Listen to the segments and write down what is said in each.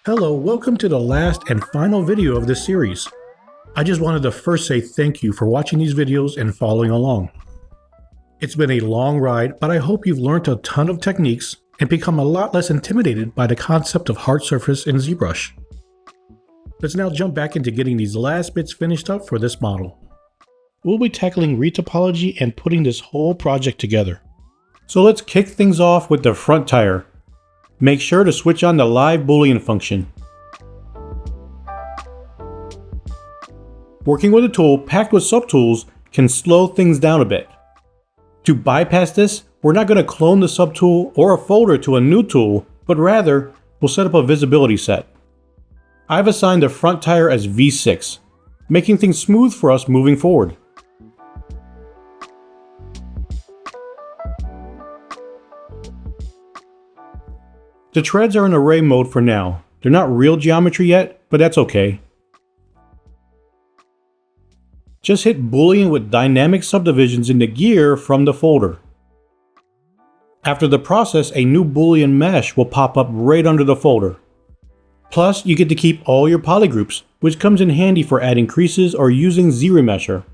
Hello, welcome to the last and final video of this series. I just wanted to first say thank you for watching these videos and following along. It's been a long ride, but I hope you've learned a ton of techniques and become a lot less intimidated by the concept of hard surface in ZBrush. Let's now jump back into getting these last bits finished up for this model. We'll be tackling retopology and putting this whole project together. So let's kick things off with the front tire. Make sure to switch on the live Boolean function. Working with a tool packed with subtools can slow things down a bit. To bypass this, we're not going to clone the subtool or a folder to a new tool, but rather, we'll set up a visibility set. I've assigned the front tire as V6, making things smooth for us moving forward. The treads are in array mode for now. They're not real geometry yet, but that's okay. Just hit Boolean with dynamic subdivisions in the gear from the folder. After the process, a new Boolean mesh will pop up right under the folder. Plus, you get to keep all your polygroups, which comes in handy for adding creases or using ZRemesher.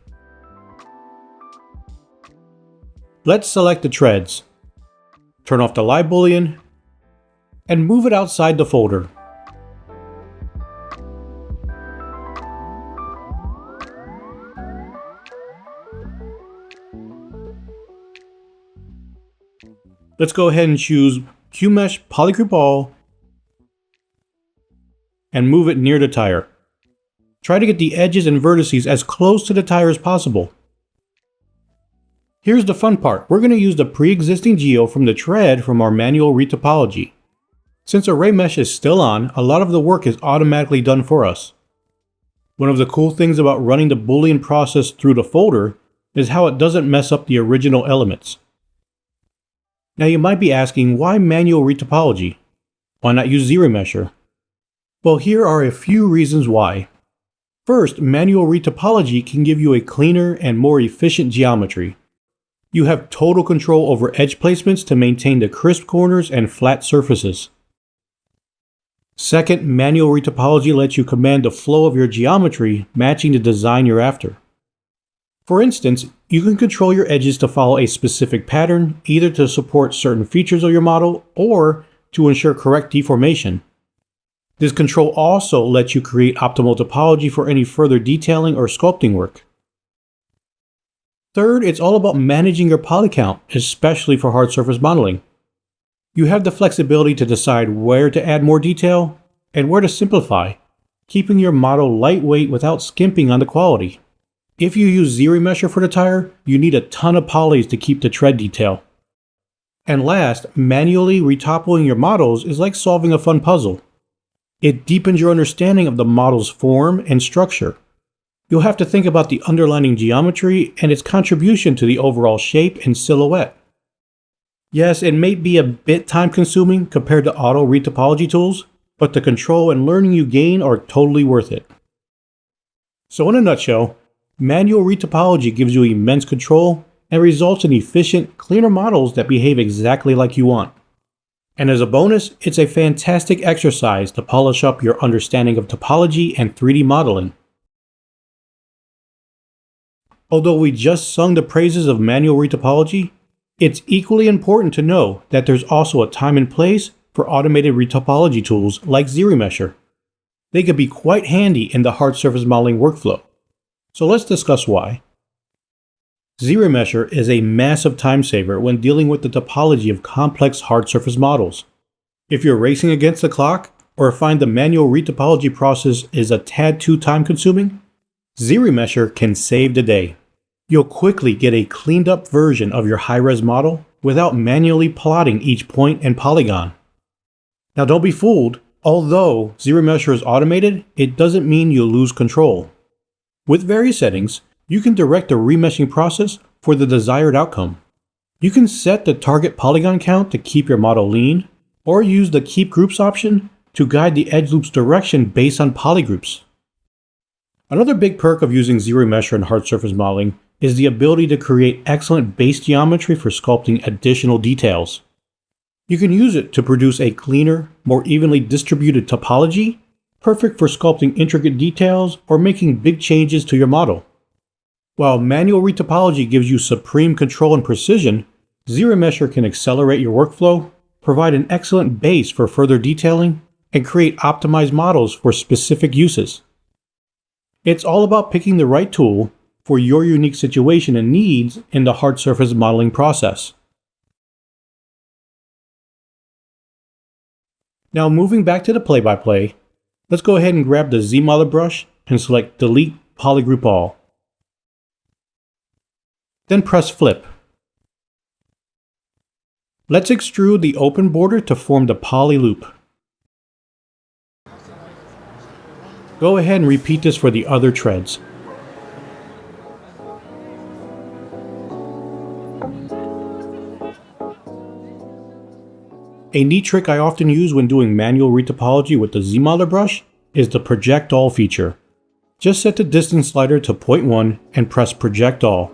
Let's select the treads. Turn off the live Boolean and move it outside the folder. Let's go ahead and choose QMesh Polygroup All and move it near the tire. Try to get the edges and vertices as close to the tire as possible. Here's the fun part. We're going to use the pre-existing geo from the tread from our manual retopology. Since array mesh is still on, a lot of the work is automatically done for us. One of the cool things about running the Boolean process through the folder is how it doesn't mess up the original elements. Now you might be asking, why manual retopology? Why not use ZRemesher? Well, here are a few reasons why. First, manual retopology can give you a cleaner and more efficient geometry. You have total control over edge placements to maintain the crisp corners and flat surfaces. Second, manual retopology lets you command the flow of your geometry, matching the design you're after. For instance, you can control your edges to follow a specific pattern, either to support certain features of your model or to ensure correct deformation. This control also lets you create optimal topology for any further detailing or sculpting work. Third, it's all about managing your polycount, especially for hard surface modeling. You have the flexibility to decide where to add more detail and where to simplify, keeping your model lightweight without skimping on the quality. If you use ZRemesher for the tire, you need a ton of polys to keep the tread detail. And last, manually retopoing your models is like solving a fun puzzle. It deepens your understanding of the model's form and structure. You'll have to think about the underlying geometry and its contribution to the overall shape and silhouette. Yes, it may be a bit time-consuming compared to auto retopology tools, but the control and learning you gain are totally worth it. So in a nutshell, manual retopology gives you immense control and results in efficient, cleaner models that behave exactly like you want. And as a bonus, it's a fantastic exercise to polish up your understanding of topology and 3D modeling. Although we just sung the praises of manual retopology, it's equally important to know that there's also a time and place for automated retopology tools like ZRemesher. They could be quite handy in the hard surface modeling workflow. So let's discuss why. ZRemesher is a massive time saver when dealing with the topology of complex hard surface models. If you're racing against the clock or find the manual retopology process is a tad too time consuming, ZRemesher can save the day. You'll quickly get a cleaned up version of your high-res model without manually plotting each point and polygon. Now don't be fooled, although ZRemesher is automated, it doesn't mean you'll lose control. With various settings, you can direct the remeshing process for the desired outcome. You can set the target polygon count to keep your model lean, or use the Keep Groups option to guide the edge loop's direction based on polygroups. Another big perk of using ZRemesher in hard surface modeling is the ability to create excellent base geometry for sculpting additional details. You can use it to produce a cleaner, more evenly distributed topology, perfect for sculpting intricate details or making big changes to your model. While manual retopology gives you supreme control and precision, ZRemesher can accelerate your workflow, provide an excellent base for further detailing, and create optimized models for specific uses. It's all about picking the right tool for your unique situation and needs in the hard surface modeling process. Now moving back to the play-by-play, let's go ahead and grab the ZBrush and select Delete Polygroup All. Then press Flip. Let's extrude the open border to form the poly loop. Go ahead and repeat this for the other treads. A neat trick I often use when doing manual retopology with the ZBrush is the Project All feature. Just set the distance slider to 0.1 and press Project All.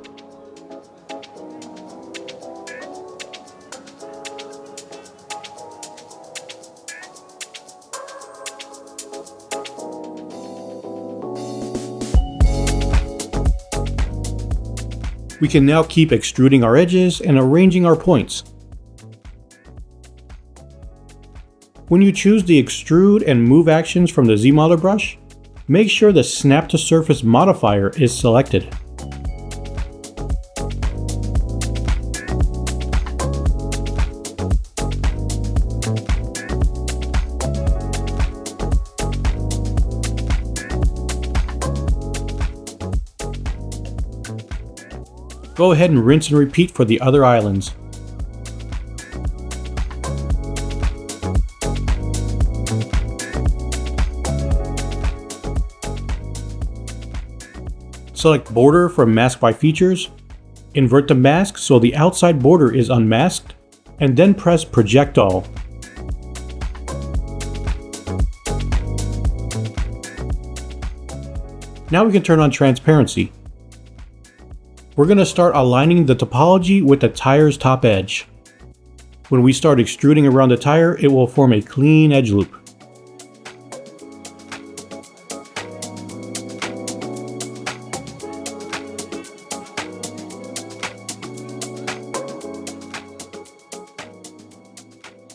We can now keep extruding our edges and arranging our points. When you choose the extrude and move actions from the ZBrush, make sure the Snap to Surface modifier is selected. Go ahead and rinse and repeat for the other islands. Select Border from Mask by Features, invert the mask so the outside border is unmasked, and then press Project All. Now we can turn on transparency. We're going to start aligning the topology with the tire's top edge. When we start extruding around the tire, it will form a clean edge loop.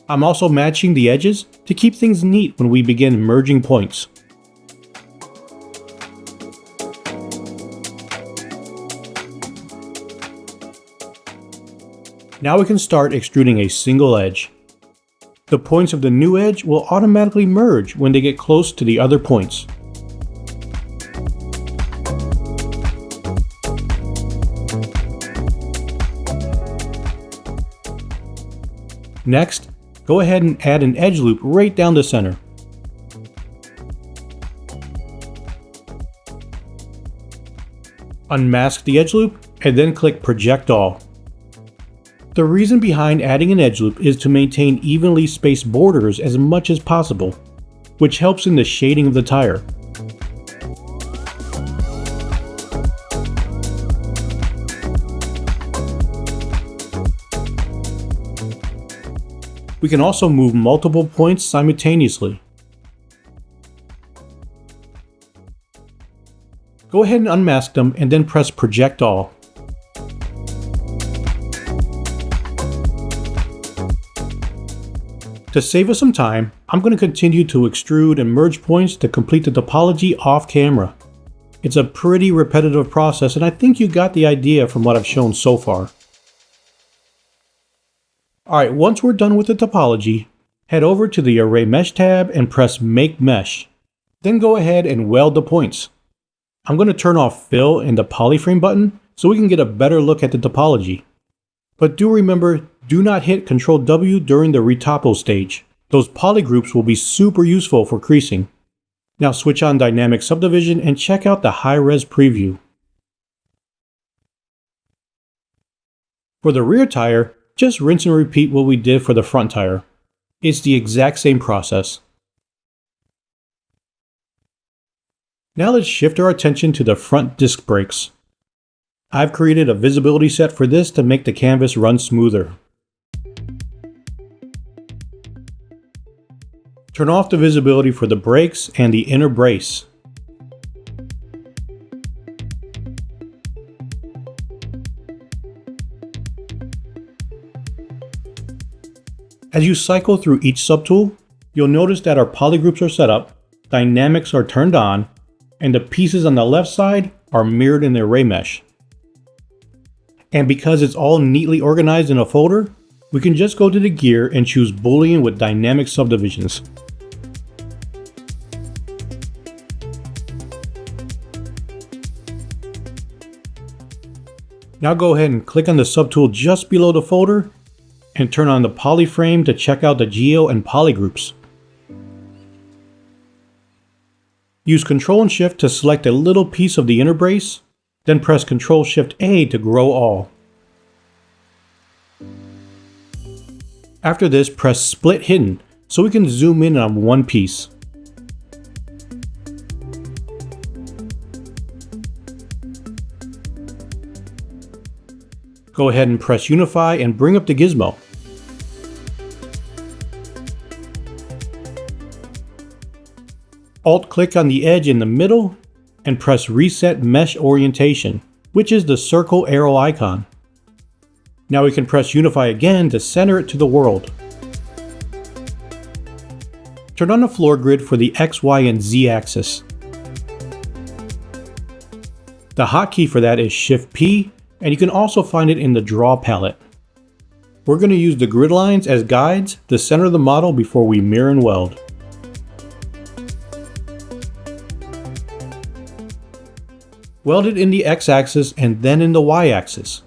I'm also matching the edges to keep things neat when we begin merging points. Now we can start extruding a single edge. The points of the new edge will automatically merge when they get close to the other points. Next, go ahead and add an edge loop right down the center. Unmask the edge loop and then click Project All. The reason behind adding an edge loop is to maintain evenly spaced borders as much as possible, which helps in the shading of the tire. We can also move multiple points simultaneously. Go ahead and unmask them and then press Project All. To save us some time, I'm going to continue to extrude and merge points to complete the topology off camera. It's a pretty repetitive process, and I think you got the idea from what I've shown so far. Alright, once we're done with the topology, head over to the Array Mesh tab and press Make Mesh. Then go ahead and weld the points. I'm going to turn off Fill and the Polyframe button so we can get a better look at the topology. But do remember, do not hit Ctrl W during the Retopo stage. Those polygroups will be super useful for creasing. Now switch on Dynamic Subdivision and check out the high-res preview. For the rear tire, just rinse and repeat what we did for the front tire. It's the exact same process. Now let's shift our attention to the front disc brakes. I've created a visibility set for this to make the canvas run smoother. Turn off the visibility for the brakes and the inner brace. As you cycle through each subtool, you'll notice that our polygroups are set up, dynamics are turned on, and the pieces on the left side are mirrored in the array mesh. And because it's all neatly organized in a folder, we can just go to the gear and choose Boolean with dynamic subdivisions. Now go ahead and click on the subtool just below the folder and turn on the poly frame to check out the geo and poly groups. Use Ctrl and Shift to select a little piece of the inner brace, then press Ctrl Shift A to grow all. After this, press Split Hidden so we can zoom in on one piece. Go ahead and press Unify and bring up the gizmo. Alt-click on the edge in the middle and press Reset Mesh Orientation, which is the circle arrow icon. Now we can press Unify again to center it to the world. Turn on the floor grid for the X, Y, and Z axis. The hotkey for that is Shift P, and you can also find it in the Draw palette. We're going to use the grid lines as guides to center the model before we mirror and weld. Weld it in the X-axis and then in the Y-axis.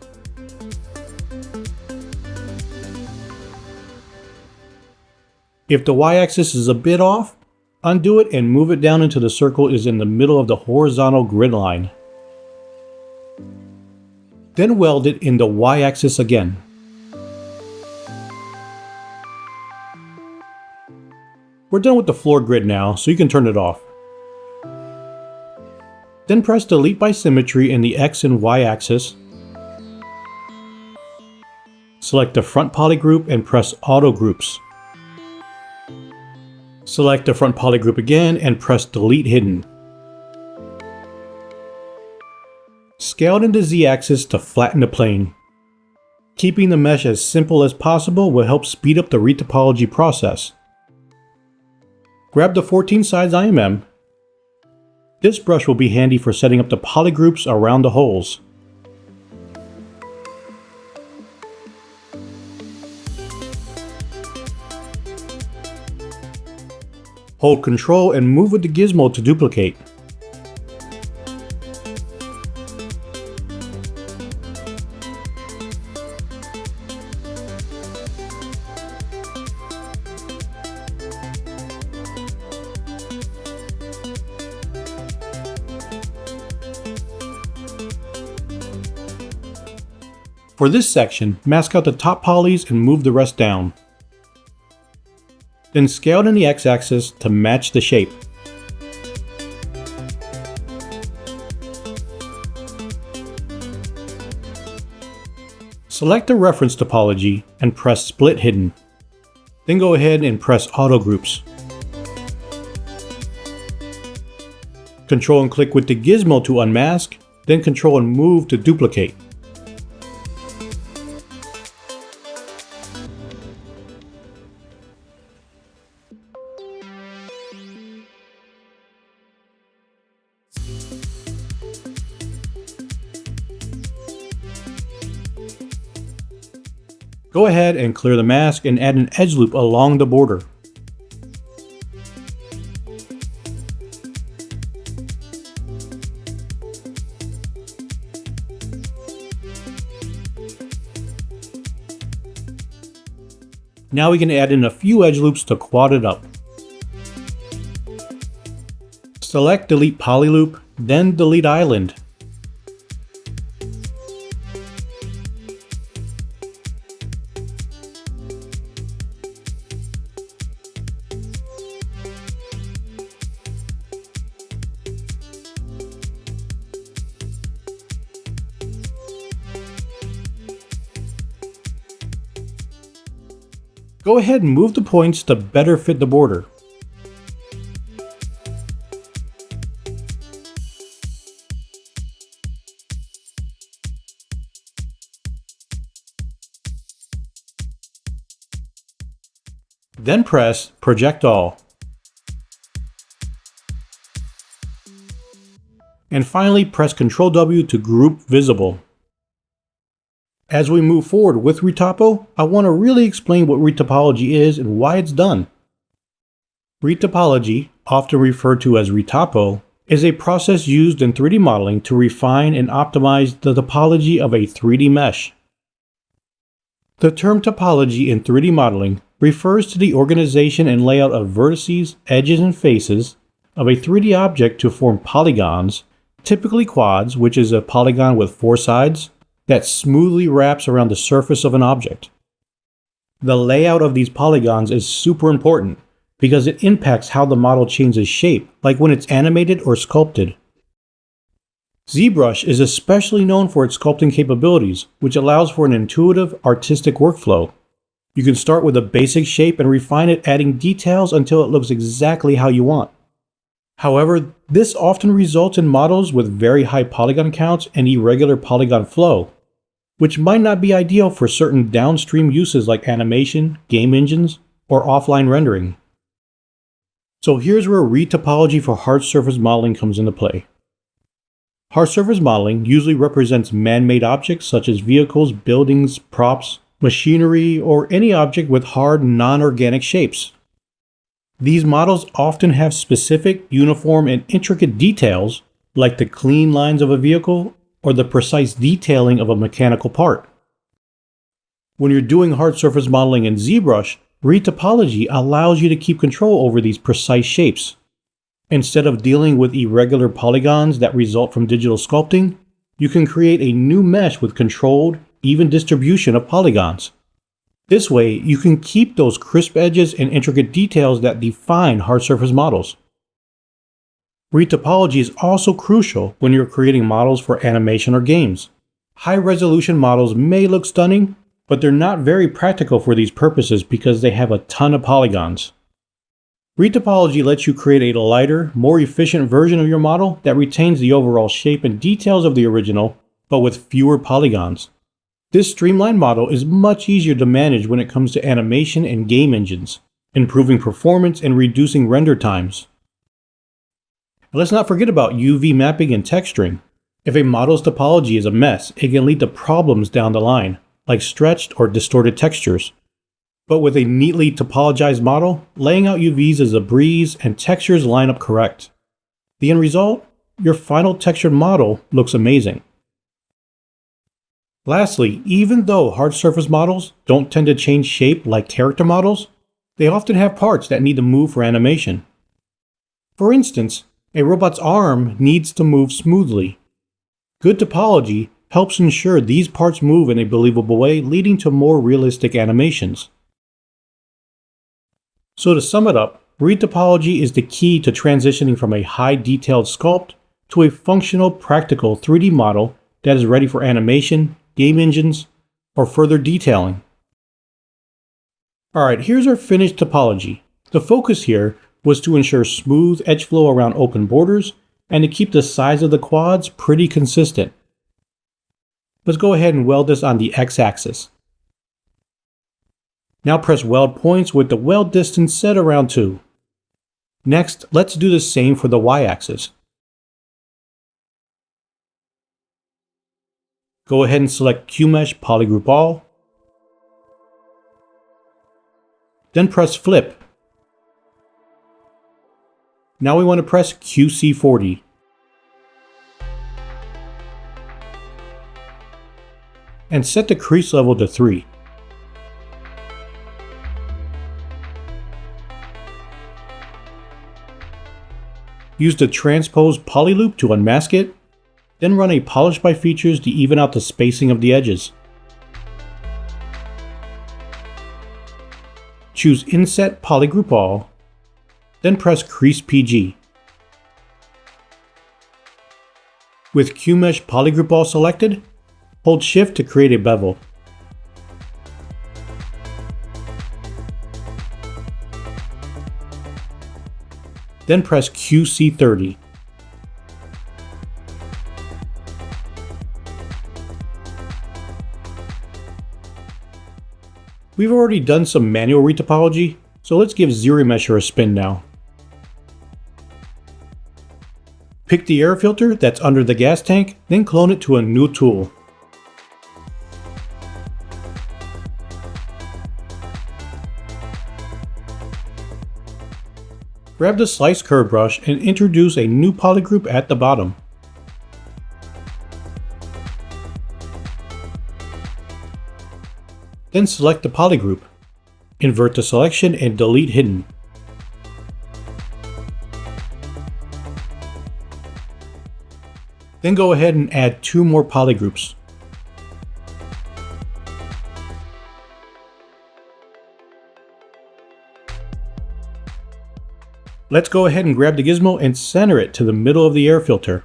If the Y-axis is a bit off, undo it and move it down until the circle is in the middle of the horizontal grid line. Then weld it in the Y-axis again. We're done with the floor grid now, so you can turn it off. Then press Delete by Symmetry in the X and Y axis. Select the front poly group and press Auto Groups. Select the front poly group again and press Delete Hidden. Scale it in the Z-axis to flatten the plane. Keeping the mesh as simple as possible will help speed up the retopology process. Grab the 14 size IMM. This brush will be handy for setting up the poly groups around the holes. Hold Ctrl and move with the gizmo to duplicate. For this section, mask out the top polys and move the rest down. Then scale it in the X-axis to match the shape. Select the reference topology and press Split Hidden. Then go ahead and press Auto Groups. Control and click with the gizmo to unmask, then Control and move to duplicate. Go ahead and clear the mask and add an edge loop along the border. Now we can add in a few edge loops to quad it up. Select Delete Poly Loop, then Delete Island. Go ahead and move the points to better fit the border. Then press Project All. And finally press Ctrl W to group visible. As we move forward with Retopo, I want to really explain what retopology is and why it's done. Retopology, often referred to as Retopo, is a process used in 3D modeling to refine and optimize the topology of a 3D mesh. The term topology in 3D modeling refers to the organization and layout of vertices, edges, and faces of a 3D object to form polygons, typically quads, which is a polygon with 4 sides, that smoothly wraps around the surface of an object. The layout of these polygons is super important because it impacts how the model changes shape, like when it's animated or sculpted. ZBrush is especially known for its sculpting capabilities, which allows for an intuitive, artistic workflow. You can start with a basic shape and refine it, adding details until it looks exactly how you want. However, this often results in models with very high polygon counts and irregular polygon flow, which might not be ideal for certain downstream uses like animation, game engines, or offline rendering. So here's where retopology for hard surface modeling comes into play. Hard surface modeling usually represents man-made objects such as vehicles, buildings, props, machinery, or any object with hard, non-organic shapes. These models often have specific, uniform, and intricate details, like the clean lines of a vehicle or the precise detailing of a mechanical part. When you're doing hard surface modeling in ZBrush, retopology allows you to keep control over these precise shapes. Instead of dealing with irregular polygons that result from digital sculpting, you can create a new mesh with controlled, even distribution of polygons. This way, you can keep those crisp edges and intricate details that define hard surface models. Retopology is also crucial when you're creating models for animation or games. High-resolution models may look stunning, but they're not very practical for these purposes because they have a ton of polygons. Retopology lets you create a lighter, more efficient version of your model that retains the overall shape and details of the original, but with fewer polygons. This streamlined model is much easier to manage when it comes to animation and game engines, improving performance and reducing render times. And let's not forget about UV mapping and texturing. If a model's topology is a mess, it can lead to problems down the line, like stretched or distorted textures. But with a neatly topologized model, laying out UVs is a breeze and textures line up correct. The end result? Your final textured model looks amazing. Lastly, even though hard surface models don't tend to change shape like character models, they often have parts that need to move for animation. For instance, a robot's arm needs to move smoothly. Good topology helps ensure these parts move in a believable way, leading to more realistic animations. So to sum it up, retopology is the key to transitioning from a high-detailed sculpt to a functional, practical 3D model that is ready for animation, game engines, or further detailing. Alright, here's our finished topology. The focus here was to ensure smooth edge flow around open borders and to keep the size of the quads pretty consistent. Let's go ahead and weld this on the x-axis. Now press weld points with the weld distance set around 2. Next, let's do the same for the y-axis. Go ahead and select QMesh Polygroup All. Then press Flip. Now we want to press QC40. And set the crease level to 3. Use the Transpose Poly Loop to unmask it. Then run a Polish by Features to even out the spacing of the edges. Choose Inset Polygroup All, then press Crease PG. With QMesh Polygroup All selected, hold Shift to create a bevel. Then press QC30. We've already done some manual retopology, So let's give ZBrush a spin now. Pick the air filter that's under the gas tank, then clone it to a new tool. Grab the slice curve brush and introduce a new polygroup at the bottom. Then select the polygroup. Invert the selection and delete hidden. Then go ahead and add 2 more polygroups. Let's go ahead and grab the gizmo and center it to the middle of the air filter.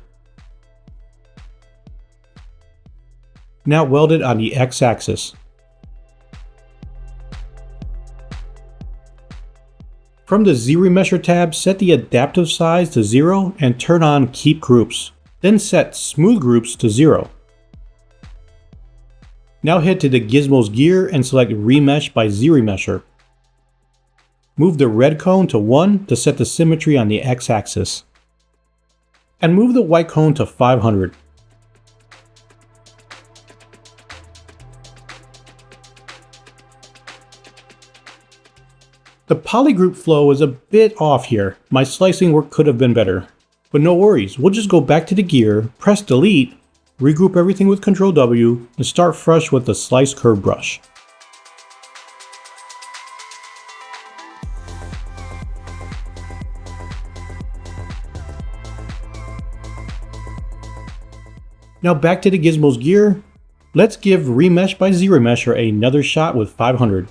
Now weld it on the x-axis. From the ZRemesher tab, set the adaptive size to 0 and turn on Keep Groups. Then set Smooth Groups to 0. Now head to the gizmo's gear and select Remesh by ZRemesher. Move the red cone to 1 to set the symmetry on the x-axis. And move the white cone to 500. The polygroup flow is a bit off here. My slicing work could have been better. But no worries, we'll just go back to the gear, press delete, regroup everything with Ctrl W, and start fresh with the slice curve brush. Now back to the gizmo's gear. Let's give Remesh by ZRemesher another shot with 500.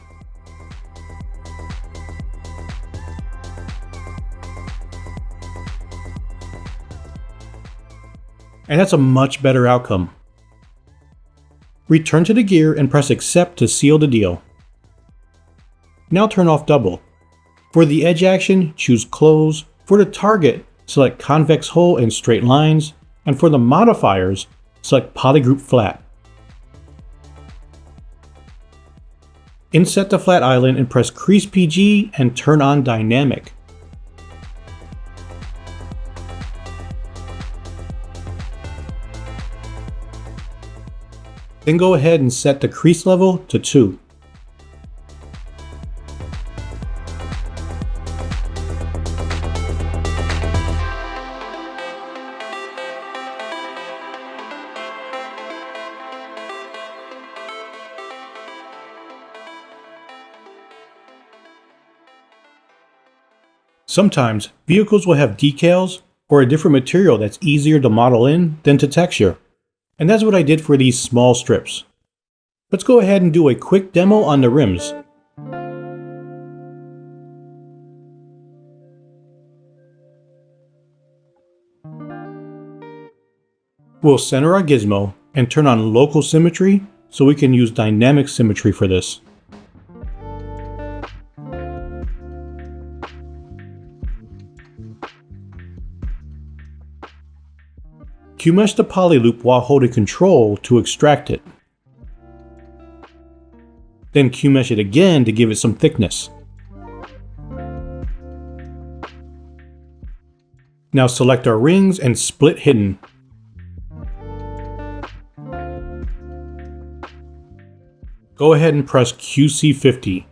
And that's a much better outcome. Return to the gear and press accept to seal the deal. Now turn off double. For the edge action, choose close. For the target, select convex hole and straight lines. And for the modifiers, select polygroup flat. Inset the flat island and press crease PG and turn on dynamic. Then go ahead and set the crease level to 2. Sometimes vehicles will have decals or a different material that's easier to model in than to texture. And that's what I did for these small strips. Let's go ahead and do a quick demo on the rims. We'll center our gizmo and turn on local symmetry so we can use dynamic symmetry for this. Q-mesh the poly loop while holding Control to extract it. Then Q-mesh it again to give it some thickness. Now select our rings and split hidden. Go ahead and press QC50.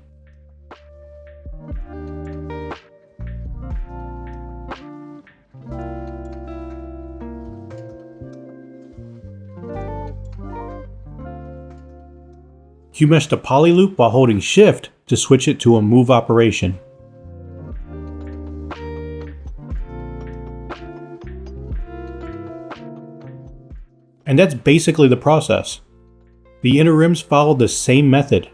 Q-mesh the poly loop while holding Shift to switch it to a move operation. And that's basically the process. The inner rims follow the same method.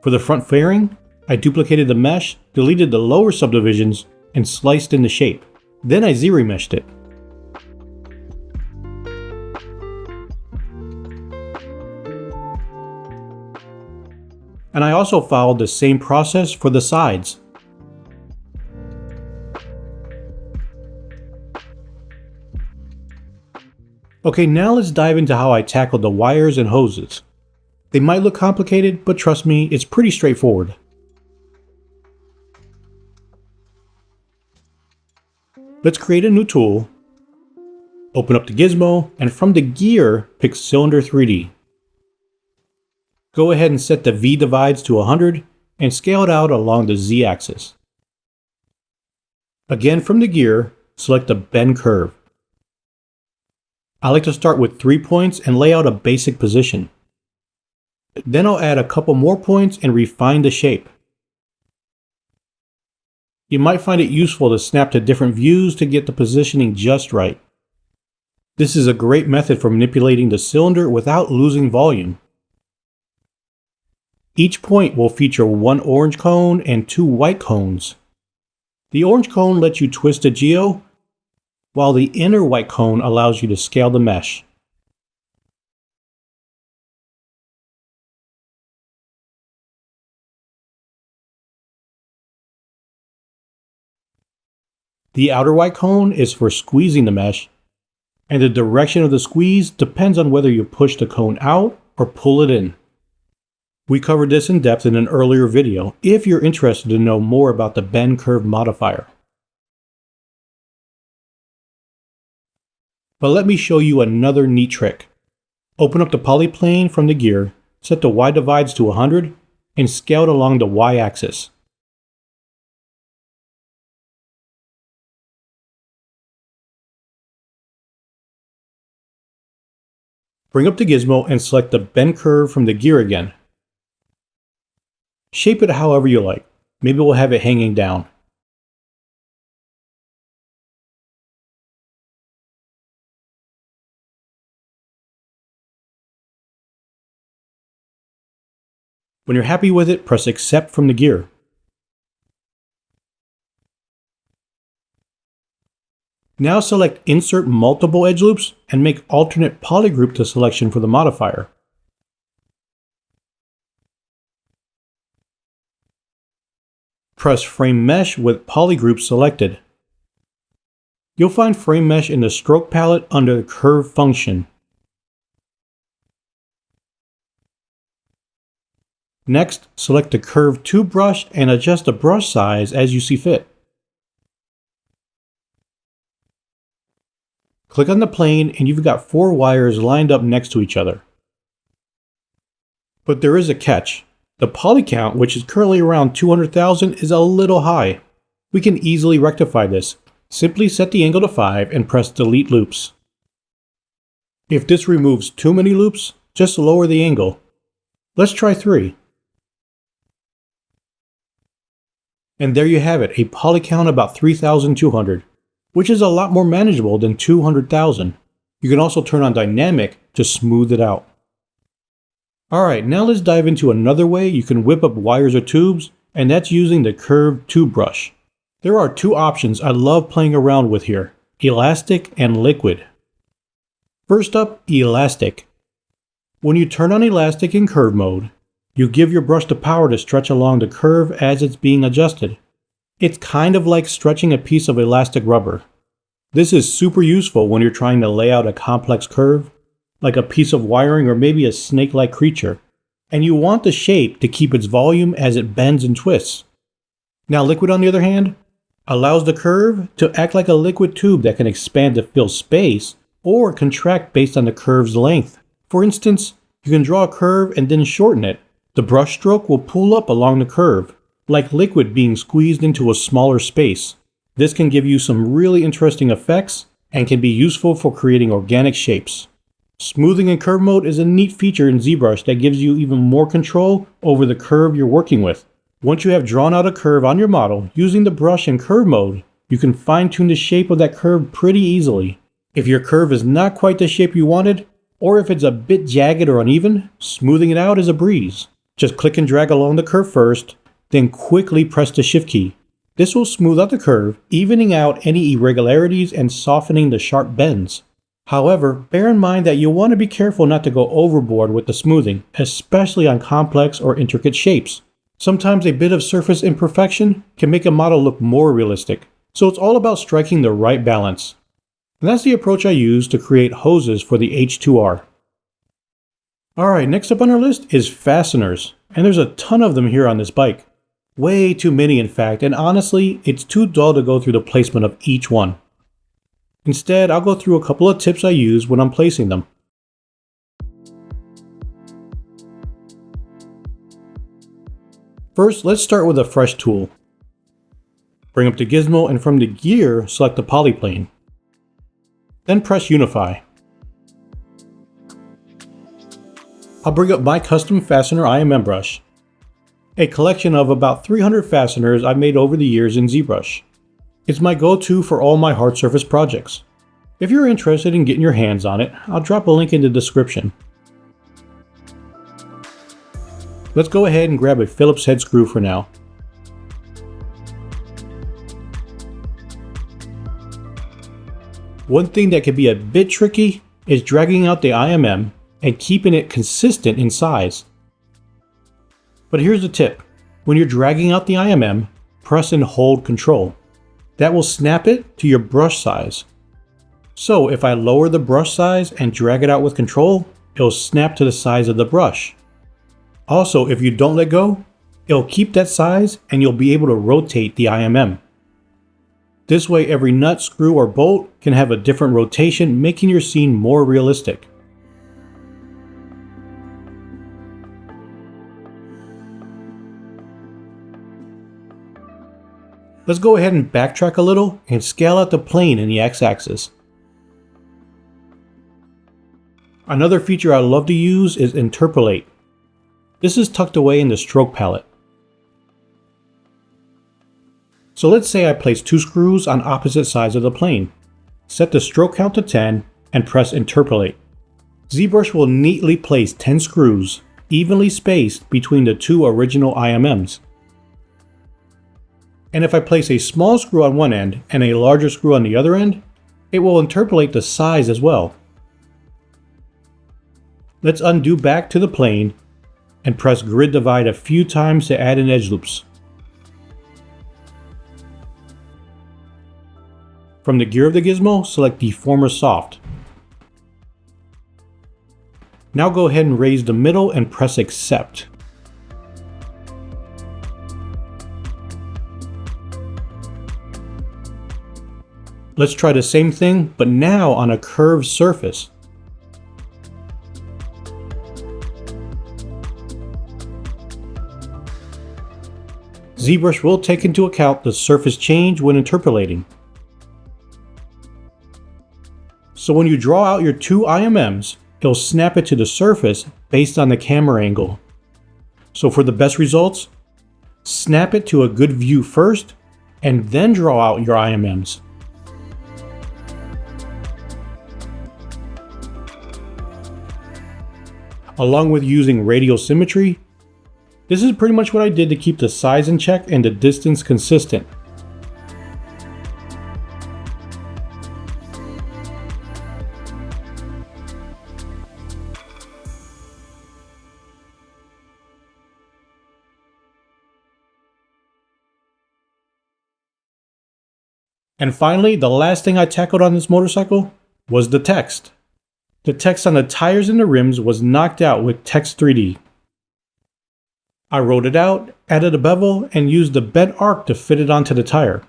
For the front fairing, I duplicated the mesh, deleted the lower subdivisions, and sliced in the shape. Then I Z-remeshed it. And I also followed the same process for the sides. Okay, now let's dive into how I tackled the wires and hoses. They might look complicated, but trust me, it's pretty straightforward. Let's create a new tool. Open up the gizmo, and from the gear, pick Cylinder 3D. Go ahead and set the V divides to 100 and scale it out along the Z axis. Again, from the gear, select the bend curve. I like to start with 3 points and lay out a basic position. Then I'll add a couple more points and refine the shape. You might find it useful to snap to different views to get the positioning just right. This is a great method for manipulating the cylinder without losing volume. Each point will feature one orange cone and 2 white cones. The orange cone lets you twist the geo, while the inner white cone allows you to scale the mesh. The outer white cone is for squeezing the mesh, and the direction of the squeeze depends on whether you push the cone out or pull it in. We covered this in depth in an earlier video if you're interested to know more about the bend curve modifier. But let me show you another neat trick. Open up the polyplane from the gear, set the Y divides to 100, and scale it along the Y axis. Bring up the gizmo and select the bend curve from the gear again. Shape it however you like. Maybe we'll have it hanging down. When you're happy with it, press Accept from the gear. Now select Insert Multiple Edge Loops and make alternate polygroup the selection for the modifier. Press Frame Mesh with polygroup selected. You'll find Frame Mesh in the Stroke palette under the Curve function. Next, select the Curve 2 brush and adjust the brush size as you see fit. Click on the plane and you've got 4 wires lined up next to each other. But there is a catch. The polycount, which is currently around 200,000, is a little high. We can easily rectify this. Simply set the angle to 5 and press Delete Loops. If this removes too many loops, just lower the angle. Let's try 3. And there you have it, a polycount about 3,200, which is a lot more manageable than 200,000. You can also turn on Dynamic to smooth it out. Alright, now let's dive into another way you can whip up wires or tubes, and that's using the Curve 2 brush. There are 2 options I love playing around with here, Elastic and Liquid. First up, Elastic. When you turn on Elastic in curve mode, you give your brush the power to stretch along the curve as it's being adjusted. It's kind of like stretching a piece of elastic rubber. This is super useful when you're trying to lay out a complex curve, like a piece of wiring or maybe a snake-like creature, and you want the shape to keep its volume as it bends and twists. Now Liquid, on the other hand, allows the curve to act like a liquid tube that can expand to fill space or contract based on the curve's length. For instance, you can draw a curve and then shorten it. The brush stroke will pull up along the curve, like liquid being squeezed into a smaller space. This can give you some really interesting effects and can be useful for creating organic shapes. Smoothing in curve mode is a neat feature in ZBrush that gives you even more control over the curve you're working with. Once you have drawn out a curve on your model, using the brush in curve mode, you can fine-tune the shape of that curve pretty easily. If your curve is not quite the shape you wanted, or if it's a bit jagged or uneven, smoothing it out is a breeze. Just click and drag along the curve first, then quickly press the Shift key. This will smooth out the curve, evening out any irregularities and softening the sharp bends. However, bear in mind that you'll want to be careful not to go overboard with the smoothing, especially on complex or intricate shapes. Sometimes a bit of surface imperfection can make a model look more realistic, so it's all about striking the right balance. And that's the approach I use to create hoses for the H2R. Alright, next up on our list is fasteners, and there's a ton of them here on this bike. Way too many in fact, and honestly, it's too dull to go through the placement of each one. Instead, I'll go through a couple of tips I use when I'm placing them. First, let's start with a fresh tool. Bring up the gizmo and from the gear, select the polyplane. Then press Unify. I'll bring up my custom fastener IMM brush, a collection of about 300 fasteners I've made over the years in ZBrush. It's my go-to for all my hard surface projects. If you're interested in getting your hands on it, I'll drop a link in the description. Let's go ahead and grab a Phillips head screw for now. One thing that can be a bit tricky is dragging out the IMM and keeping it consistent in size. But here's the tip. When you're dragging out the IMM, press and hold Control. That will snap it to your brush size. So if I lower the brush size and drag it out with Control, it'll snap to the size of the brush. Also, if you don't let go, it'll keep that size and you'll be able to rotate the IMM. This way every nut, screw, or bolt can have a different rotation, making your scene more realistic. Let's go ahead and backtrack a little and scale out the plane in the x-axis. Another feature I love to use is interpolate. This is tucked away in the stroke palette. So let's say I place 2 screws on opposite sides of the plane. Set the stroke count to 10 and press interpolate. ZBrush will neatly place 10 screws, evenly spaced between the 2 original IMMs. And if I place a small screw on one end and a larger screw on the other end, it will interpolate the size as well. Let's undo back to the plane and press grid divide a few times to add in edge loops. From the gear of the gizmo, select Deformer Soft. Now go ahead and raise the middle and press Accept. Let's try the same thing, but now on a curved surface. ZBrush will take into account the surface change when interpolating. So when you draw out your 2 IMMs, it'll snap it to the surface based on the camera angle. So for the best results, snap it to a good view first, and then draw out your IMMs. Along with using radial symmetry, this is pretty much what I did to keep the size in check and the distance consistent. And finally, the last thing I tackled on this motorcycle was the text. The text on the tires and the rims was knocked out with Text 3D. I wrote it out, added a bevel, and used the bent arc to fit it onto the tire.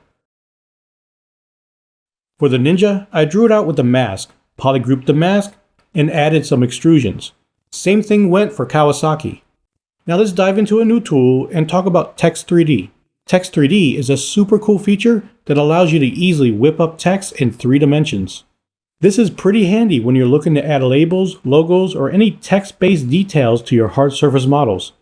For the Ninja, I drew it out with the mask, polygrouped the mask, and added some extrusions. Same thing went for Kawasaki. Now let's dive into a new tool and talk about Text 3D. Text 3D is a super cool feature that allows you to easily whip up text in 3 dimensions. This is pretty handy when you're looking to add labels, logos, or any text-based details to your hard surface models.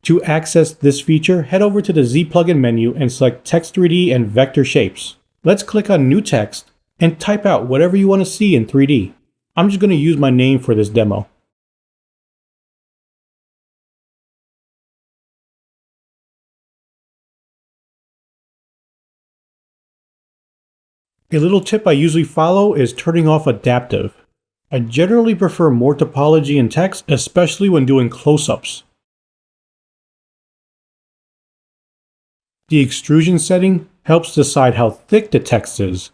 To access this feature, head over to the Z plugin menu and select Text 3D and Vector Shapes. Let's click on New Text and type out whatever you want to see in 3D. I'm just going to use my name for this demo. A little tip I usually follow is turning off adaptive. I generally prefer more topology in text, especially when doing close-ups. The extrusion setting helps decide how thick the text is.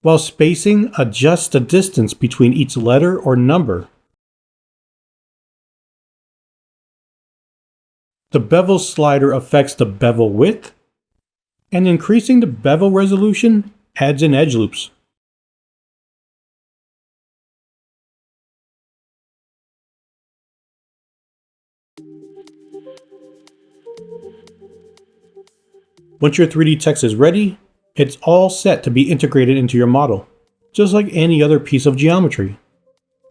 While spacing, adjust the distance between each letter or number. The bevel slider affects the bevel width, and increasing the bevel resolution adds in edge loops. Once your 3D text is ready, it's all set to be integrated into your model, just like any other piece of geometry.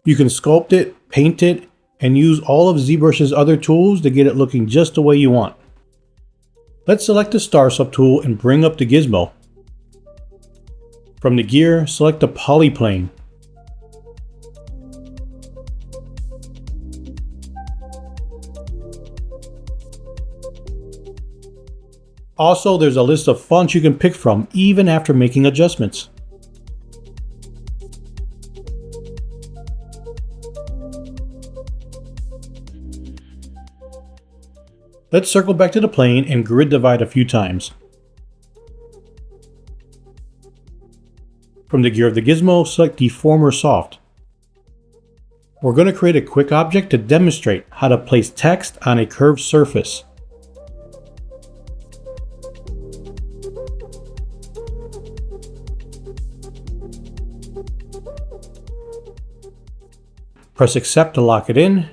You can sculpt it, paint it, and use all of ZBrush's other tools to get it looking just the way you want. Let's select the star subtool and bring up the gizmo. From the gear, select the polyplane. Also, there's a list of fonts you can pick from even after making adjustments. Let's circle back to the plane and grid divide a few times. From the gear of the gizmo, select Deform or Soft. We're going to create a quick object to demonstrate how to place text on a curved surface. Press Accept to lock it in.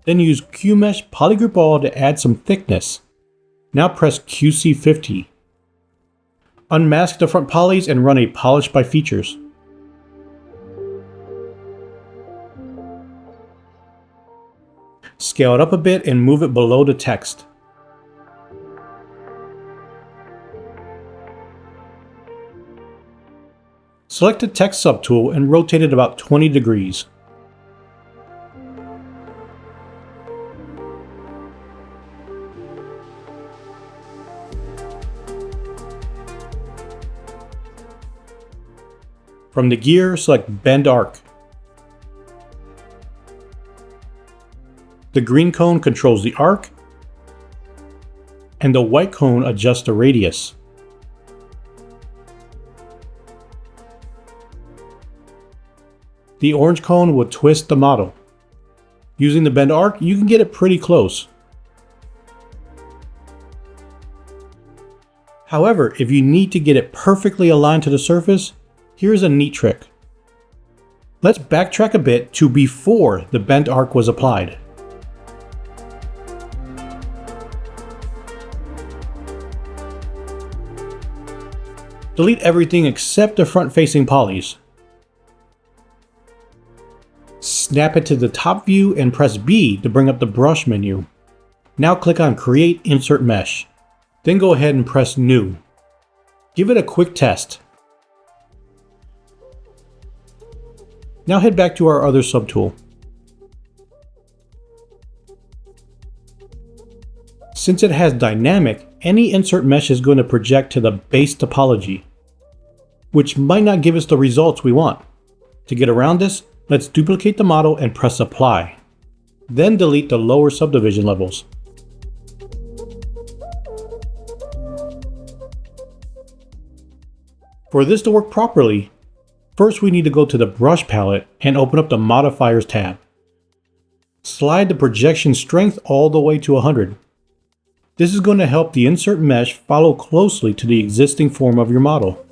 Then use QMesh Polygroup All to add some thickness. Now press QC50. Unmask the front polys and run a Polish by Features. Scale it up a bit and move it below the text. Select the text subtool and rotate it about 20 degrees. From the gear, select Bend Arc. The green cone controls the arc, and the white cone adjusts the radius. The orange cone will twist the model. Using the bend arc, you can get it pretty close. However, if you need to get it perfectly aligned to the surface, here's a neat trick. Let's backtrack a bit to before the bent arc was applied. Delete everything except the front-facing polys. Snap it to the top view and press B to bring up the brush menu. Now click on Create Insert Mesh. Then go ahead and press New. Give it a quick test. Now head back to our other subtool. Since it has dynamic, any insert mesh is going to project to the base topology, which might not give us the results we want. To get around this, let's duplicate the model and press Apply. Then delete the lower subdivision levels. For this to work properly, first we need to go to the Brush palette and open up the Modifiers tab. Slide the projection strength all the way to 100. This is going to help the insert mesh follow closely to the existing form of your model.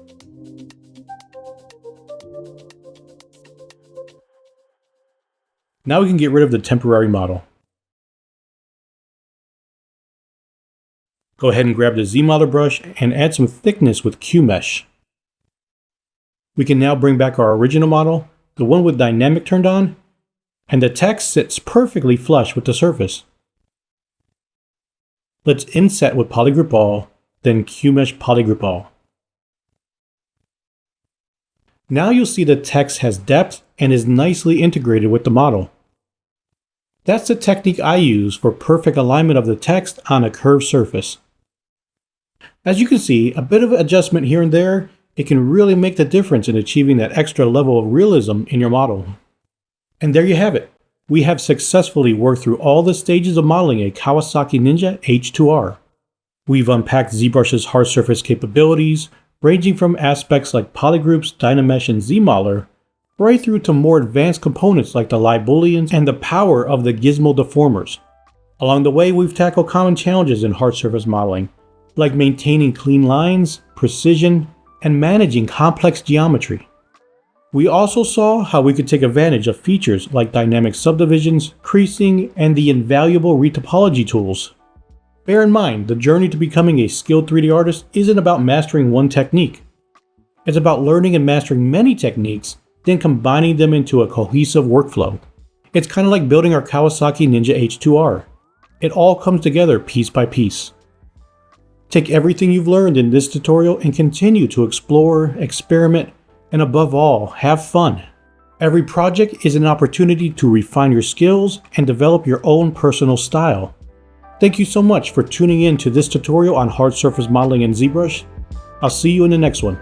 Now we can get rid of the temporary model. Go ahead and grab the Z-Model brush and add some thickness with QMesh. We can now bring back our original model, the one with dynamic turned on, and the text sits perfectly flush with the surface. Let's inset with Polygroup All, then QMesh Polygroup All. Now you'll see the text has depth and is nicely integrated with the model. That's the technique I use for perfect alignment of the text on a curved surface. As you can see, a bit of adjustment here and there, it can really make the difference in achieving that extra level of realism in your model. And there you have it. We have successfully worked through all the stages of modeling a Kawasaki Ninja H2R. We've unpacked ZBrush's hard surface capabilities, ranging from aspects like polygroups, Dynamesh, and ZModeler, right through to more advanced components like the live Booleans and the power of the gizmo deformers. Along the way, we've tackled common challenges in hard surface modeling, like maintaining clean lines, precision, and managing complex geometry. We also saw how we could take advantage of features like dynamic subdivisions, creasing, and the invaluable retopology tools. Bear in mind, the journey to becoming a skilled 3D artist isn't about mastering one technique. It's about learning and mastering many techniques, then combining them into a cohesive workflow. It's kind of like building our Kawasaki Ninja H2R. It all comes together piece by piece. Take everything you've learned in this tutorial and continue to explore, experiment, and above all, have fun. Every project is an opportunity to refine your skills and develop your own personal style. Thank you so much for tuning in to this tutorial on hard surface modeling in ZBrush. I'll see you in the next one.